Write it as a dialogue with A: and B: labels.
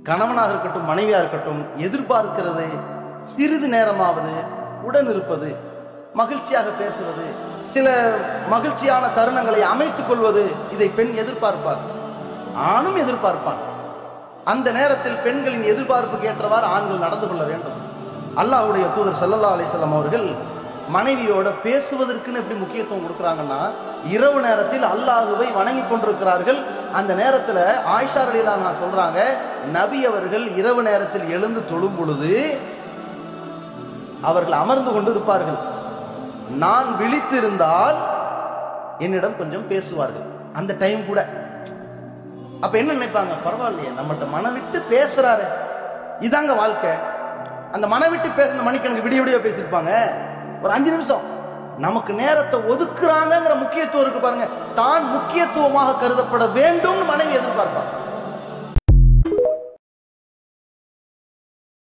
A: கணவனாக இருக்கட்டும் மனைவியா இருக்கட்டும் எதிர்பார்க்கிறது சிறிது நேரமாவது உடன் இருப்பது, மகிழ்ச்சியாக பேசுவது, சில மகிழ்ச்சியான தருணங்களை அமைத்துக் கொள்வது. இதை பெண் எதிர்பார்ப்பார், ஆணும் எதிர்பார்ப்பான். அந்த நேரத்தில் பெண்களின் எதிர்பார்ப்புக்கு ஏற்றவாறு ஆண்கள் நடந்து கொள்ள வேண்டும். அல்லாஹ்வுடைய தூதர் ஸல்லல்லாஹு அலைஹி வஸல்லம் அவர்கள் மனைவியோட பேசுவதற்குன்னு எப்படி முக்கியத்துவம் கொடுக்குறாங்கன்னா, இரவு நேரத்தில் அல்லாஹுவை வணங்கி கொண்டிருக்கிறார்கள். அந்த நேரத்தில் ஆயிஷா ரலியல்லாஹு அன்ஹா சொல்றாங்க, நபி அவர்கள் இரவு நேரத்தில் எழுந்து தொழும் பொழுது அவர்கள் அமர்ந்து கொண்டு இருப்பார்கள். நான் விழித்திருந்தால் என்னிடம் கொஞ்சம் பேசுவார்கள் அந்த டைம் கூட. அப்ப என்ன நினைப்பாங்க, பரவாயில்லையே நம்மகிட்ட மனவிட்டு பேசுறாரு, இதாங்க வாழ்க்கை. அந்த மனவிட்டு பேசுற மணிக்கணக்கு விடிய விடிய பேசியிருப்பாங்க. ஒரு 5 நிமிஷம் நமக்கு நேரத்தை ஒதுக்குறாங்கிற முக்கியத்துவம் இருக்கு பாருங்க. தான் முக்கியத்துவமாக கருதப்பட வேண்டும் மனைவி எதிர்பார்ப்பாங்க.